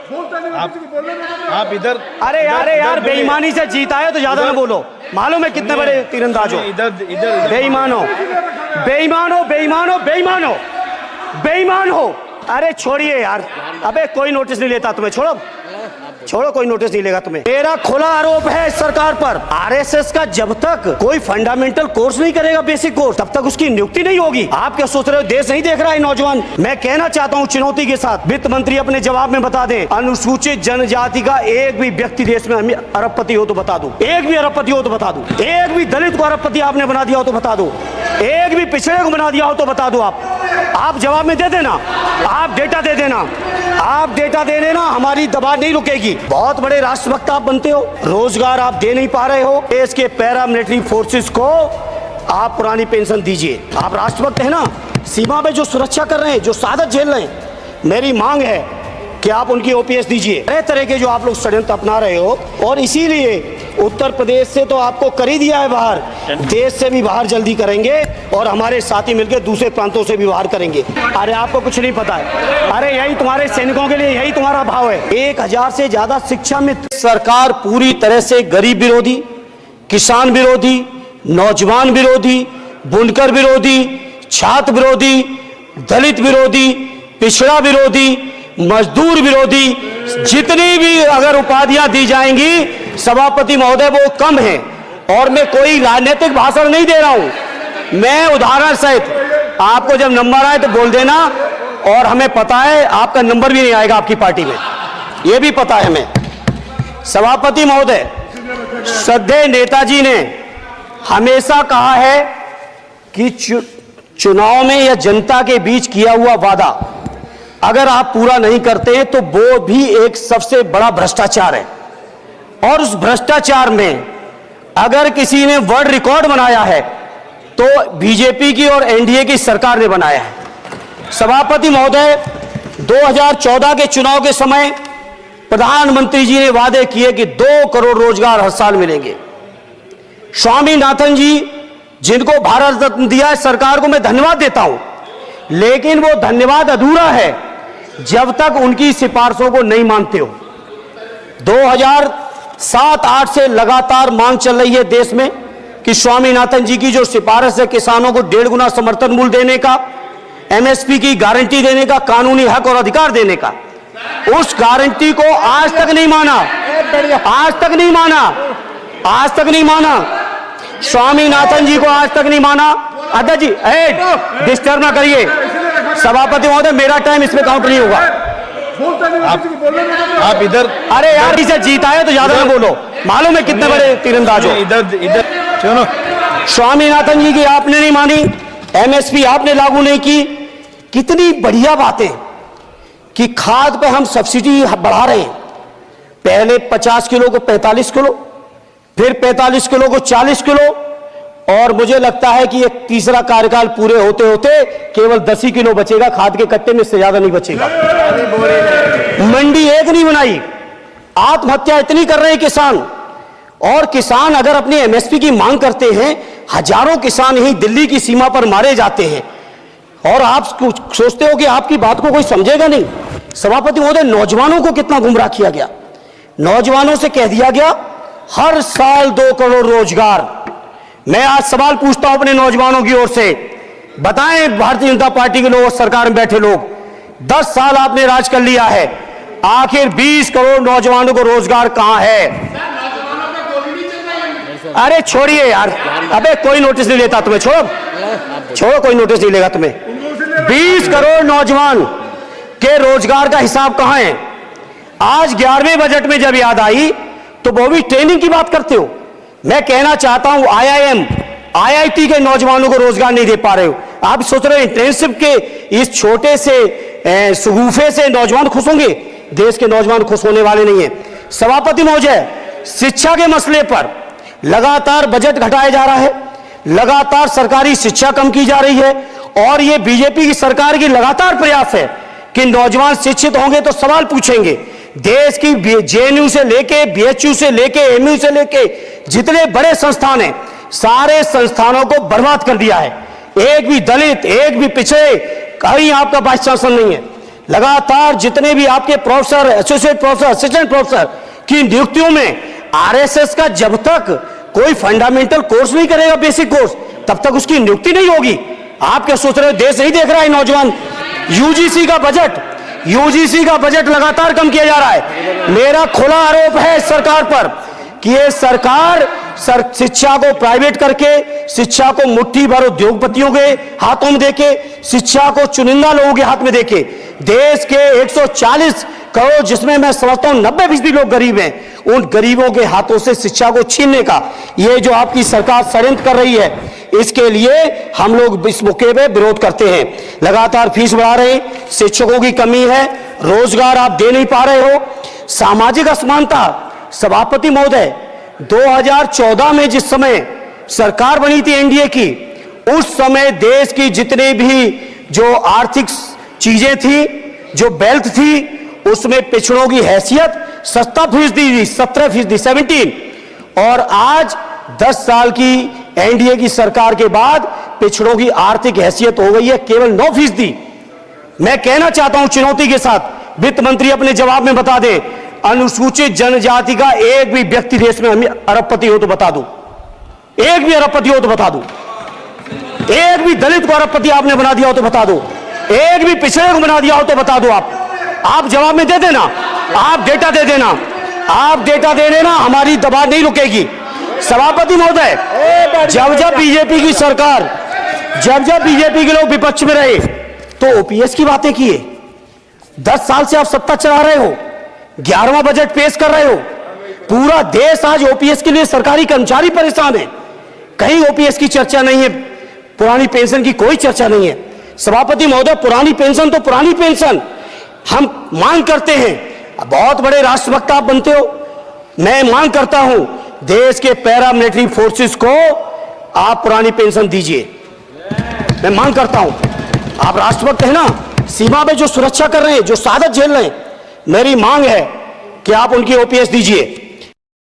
आप इधर। अरे यार बेईमानी से जीता है तो ज्यादा ना बोलो। मालूम है कितने बड़े तीरंदाज हो। इधर बेईमान हो, बेईमान हो, बेईमान हो, बेईमान हो, बेईमान हो। अरे छोड़िए यार, अबे कोई नोटिस नहीं लेता तुम्हें। छोड़ो छोड़ो, कोई नोटिस नहीं लेगा तुम्हें। मेरा खुला आरोप है इस सरकार पर, आरएसएस का जब तक कोई फंडामेंटल कोर्स नहीं करेगा, बेसिक कोर्स, तब तक उसकी नियुक्ति नहीं होगी। आप क्या सोच रहे हो देश नहीं देख रहा है नौजवान? मैं कहना चाहता हूँ चुनौती के साथ, वित्त मंत्री अपने जवाब में बता दें, अनुसूचित जनजाति का एक भी व्यक्ति देश में अरबपति हो तो बता दो, एक भी अरबपति हो तो बता दो, एक भी दलित को अरबपति आपने बना दिया हो तो बता दो, एक भी पिछड़े को बना दिया हो तो बता दो। आप जवाब में दे देना, आप डेटा दे देना, आप डेटा दे देना, हमारी दबाव नहीं रुकेगी। बहुत बड़े राष्ट्रभक्त आप बनते हो, रोजगार आप दे नहीं पा रहे हो, देश के पैरामिलिट्री फोर्सेस को आप पुरानी पेंशन दीजिए। आप राष्ट्रभक्त है ना, सीमा पे जो सुरक्षा कर रहे हैं, जो शहादत झेल रहे हैं, मेरी मांग है कि आप उनकी ओपीएस दीजिए। तरह तरह के जो आप लोग षड्यंत्र अपना रहे हो, और इसीलिए उत्तर प्रदेश से तो आपको कर ही दिया है बाहर, देश से भी बाहर जल्दी करेंगे, और हमारे साथी मिलकर दूसरे प्रांतों से भी बाहर करेंगे। अरे आपको कुछ नहीं पता है, अरे यही तुम्हारे सैनिकों के लिए, यही तुम्हारा भाव है। 1000 से ज्यादा शिक्षा मित्र। सरकार पूरी तरह से गरीब विरोधी, किसान विरोधी, नौजवान विरोधी, बुनकर विरोधी, छात्र विरोधी, दलित विरोधी, पिछड़ा विरोधी, मजदूर विरोधी, जितनी भी अगर उपाधियां दी जाएंगी सभापति महोदय वो कम है। और मैं कोई राजनीतिक भाषण नहीं दे रहा हूं, मैं उदाहरण सहित आपको जब नंबर आए तो बोल देना, और हमें पता है आपका नंबर भी नहीं आएगा आपकी पार्टी में, ये भी पता है हमें। सभापति महोदय, श्रद्धेय नेताजी ने हमेशा कहा है कि चुनाव में या जनता के बीच किया हुआ वादा अगर आप पूरा नहीं करते हैं तो वो भी एक सबसे बड़ा भ्रष्टाचार है। और उस भ्रष्टाचार में अगर किसी ने वर्ल्ड रिकॉर्ड बनाया है तो बीजेपी की और एनडीए की सरकार ने बनाया है। सभापति महोदय, 2014 के चुनाव के समय प्रधानमंत्री जी ने वादे किए कि 2 करोड़ रोजगार हर साल मिलेंगे। स्वामीनाथन जी, जिनको भारत रत्न दिया है सरकार को, मैं धन्यवाद देता हूं, लेकिन वो धन्यवाद अधूरा है जब तक उनकी सिफारिशों को नहीं मानते हो। 2007-8 से लगातार मांग चल रही है देश में कि स्वामीनाथन जी की जो सिफारिश है किसानों को 1.5 गुना समर्थन मूल्य देने का, एमएसपी की गारंटी देने का, कानूनी हक और अधिकार देने का, उस गारंटी को आज तक नहीं माना, आज तक नहीं माना, आज तक नहीं माना। स्वामीनाथन जी को आज तक नहीं माना। अध्यक्ष जी डिस्टर्ब ना करिए। सभापति महोदय, मेरा टाइम इसमें काउंट नहीं होगा। आप इधर। अरे यार, इसे जीता है तो ज्यादा ना बोलो। मालूम है कितने बड़े तीरंदाज हो। इधर चलो। स्वामीनाथन जी की आपने नहीं मानी, एमएसपी आपने लागू नहीं की। कितनी बढ़िया बातें कि खाद पे हम सब्सिडी बढ़ा रहे हैं, पहले 50 किलो को 45 किलो, फिर 45 किलो को 40 किलो, और मुझे लगता है कि एक तीसरा कार्यकाल पूरे होते होते केवल 10 ही किलो बचेगा खाद के कट्टे में, इससे ज्यादा नहीं बचेगा। मंडी एक नहीं बनाई, आत्महत्या इतनी कर रहे हैं किसान, और किसान अगर अपनी एमएसपी की मांग करते हैं, हजारों किसान ही दिल्ली की सीमा पर मारे जाते हैं, और आप सोचते हो कि आपकी बात को कोई समझेगा नहीं। सभापति महोदय, नौजवानों को कितना गुमराह किया गया। नौजवानों से कह दिया गया हर साल 2 करोड़ रोजगार। मैं आज सवाल पूछता हूं अपने नौजवानों की ओर से, बताएं भारतीय जनता पार्टी के लोग, सरकार में बैठे लोग, 10 साल आपने राज कर लिया है, आखिर 20 करोड़ नौजवानों को रोजगार कहां है? अरे छोड़िए यार, अबे कोई नोटिस नहीं लेता तुम्हें। छोड़ो, कोई नोटिस नहीं लेगा तुम्हें। 20 करोड़ नौजवान के रोजगार का हिसाब कहां है? आज 11वें बजट में जब याद आई तो वो भी ट्रेनिंग की बात करते हो। मैं कहना चाहता हूं आईआईएम, आईआईटी के नौजवानों को रोजगार नहीं दे पा रहे हो। आप सोच रहे हो इंटर्नशिप के इस छोटे से सुगूफे से नौजवान खुश होंगे? देश के नौजवान खुश होने वाले नहीं है। सभापति महोदय, शिक्षा के मसले पर लगातार बजट घटाया जा रहा है, लगातार सरकारी शिक्षा कम की जा रही है, और ये बीजेपी की सरकार की लगातार प्रयास है कि नौजवान शिक्षित होंगे तो सवाल पूछेंगे। देश की जेएनयू से लेके, बीएचयू से लेके, एमयू से लेके जितने बड़े संस्थान हैं, सारे संस्थानों को बर्बाद कर दिया है। एक भी दलित, एक भी पिछड़े, कहीं आपका वाइस चांसलर नहीं है। लगातार जितने भी आपके professor, associate professor, assistant professor की नियुक्तियों में आरएसएस का जब तक कोई फंडामेंटल कोर्स नहीं करेगा, बेसिक कोर्स, तब तक उसकी नियुक्ति नहीं होगी। आप क्या सोच रहे हो, देश नहीं देख रहा है नौजवान? यूजीसी का बजट लगातार कम किया जा रहा है। मेरा खुला आरोप है इस सरकार पर कि ये सरकार शिक्षा को प्राइवेट करके, शिक्षा को मुट्ठी भर उद्योगपतियों के हाथों में देके, शिक्षा को चुनिंदा लोगों के हाथ में देके, देश के 140 करोड़, जिसमें मैं समझता हूं 90% लोग गरीब हैं, उन गरीबों के हाथों से शिक्षा को छीनने का ये जो आपकी सरकार षड्यंत्र कर रही है, इसके लिए हम लोग इस मौके पे विरोध करते हैं। लगातार फीस बढ़ा रहे हैं, शिक्षकों की कमी है, रोजगार आप दे नहीं पा रहे हो, सामाजिक असमानता। सभापति महोदय, 2014 में जिस समय सरकार बनी थी एनडीए की, उस समय देश की जितने भी जो आर्थिक चीजें थी, जो वेल्थ थी, उसमें पिछड़ों की हैसियत 17% थी, 17%, और आज 10 साल की एनडीए की सरकार के बाद पिछड़ों की आर्थिक हैसियत हो गई है केवल 9%। मैं कहना चाहता हूं चुनौती के साथ, वित्त मंत्री अपने जवाब में बता दे, अनुसूचित जनजाति का एक भी व्यक्ति देश में अरबपति हो तो बता दो, एक भी अरबपति हो तो बता दो, एक भी दलित को अरबपति आपने बना दिया हो तो बता दो, एक भी पिछड़े को बना दिया हो तो बता दो। आप जवाब में दे देना, आप डेटा दे देना, आप डेटा दे देना, हमारी दबाव नहीं रुकेगी। सभापति महोदय, जब बीजेपी की सरकार, जब बीजेपी के लोग विपक्ष में रहे तो ओपीएस की बातें किए। 10 साल से आप सत्ता चला रहे हो, 11वां बजट पेश कर रहे हो, पूरा देश आज ओपीएस के लिए, सरकारी कर्मचारी परेशान है, कहीं ओपीएस की चर्चा नहीं है, पुरानी पेंशन की कोई चर्चा नहीं है। सभापति महोदय, पुरानी पेंशन तो पुरानी पेंशन, हम मांग करते हैं, बहुत बड़े राष्ट्रभक्त आप बनते हो, मैं मांग करता हूं देश के पैरामिलिट्री फोर्सेस को आप पुरानी पेंशन दीजिए, मैं मांग करता हूं। आप राष्ट्रभक्त हैं ना, सीमा पे जो सुरक्षा कर रहे हैं, जो शहादत झेल रहे हैं, मेरी मांग है कि आप उनकी ओपीएस दीजिए।